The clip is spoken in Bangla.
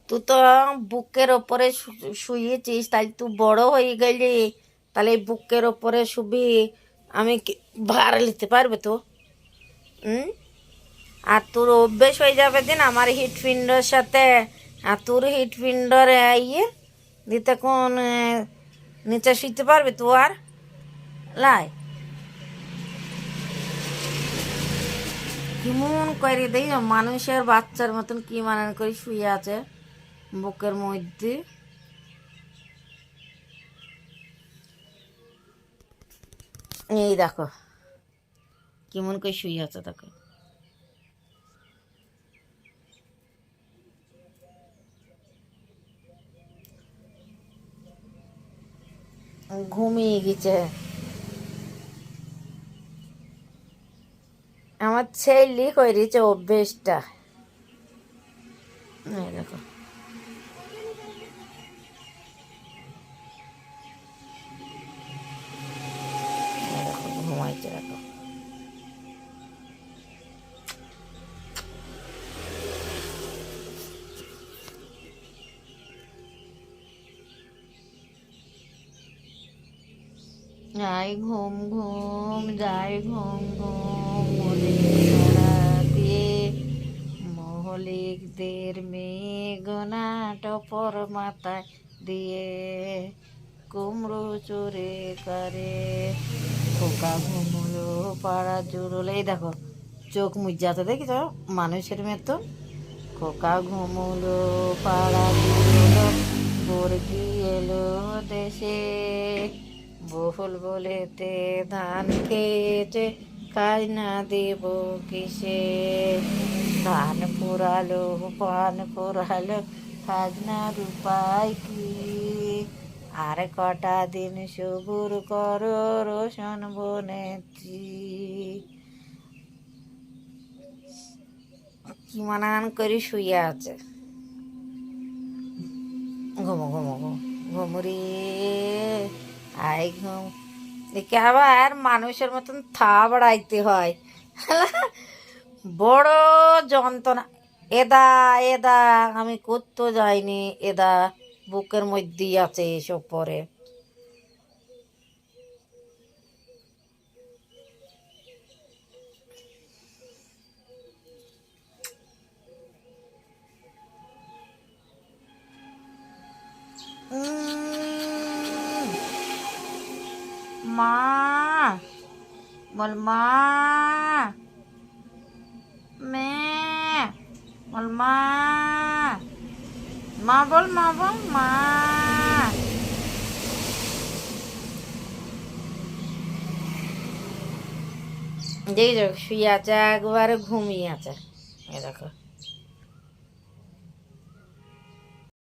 তুই তো বুকের ওপরে শুয়েছিস, তাই তুই বড় হয়ে গেলি, তাহলে এই বুকের ওপরে শুবি, আমি ভার নিতে পারবে তো? হুম। আর তোর অভ্যেস হয়ে যাবে দিন আমার হিটফিন্ডর সাথে, আর তোর হিটফিন্ডর ইয়ে দিতে কোন নিচে শুইতে পারবে তো আর? লাই কেমন করে দেই মানুষের বাচ্চার মতন কি মানান করে শুয়ে আছে বুকের মধ্যে। এই দেখো কেমন করে শুয়ে আছে, দেখো। ঘুমিয়ে গেছে আমার ছেলে, করেছে অভ্যেসটা। এই দেখো, এই দেখো ঘুমাইছে, দেখো। যাই ঘুম ঘুম, যাই ঘুম ঘুম, মলিক দিয়ে মহলিকদের মেঘনা টপর মাথায় দিয়ে কুমড়ো চোরে করে খোকা ঘুমলো পাড়া জুড়লে। এই দেখো চোখ মুজাতে দেখিস মানুষের মতো। খোকা ঘুমলো পাড়া জুড়লো, বর্গি এলো দেশে, বহুল বলেতে ধান খেয়েছে, কাজ না দেব কিসে। ধান পুরালো পান পুরালো, খাজনার উপায় কি? আর কটা দিন সবুর করো রোশন বনেছি। কি মানান করে শুয়ে আছে। ঘুমো ঘুমো ঘুমো ঘুমুরি, আই ঘুম। একে আবার মানুষের মতন থা বাড়াইতে হয়। বড় যন্ত্রণা। এদা এদা আমি করতে যাইনি, এদা বুকের মধ্যেই আছে এসব পরে। মা বল, মা মে বল, মা মা বল, মা বল, মা। দেখো শুয়ে আছে একবারে ঘুমিয়ে আছে, এই দেখো।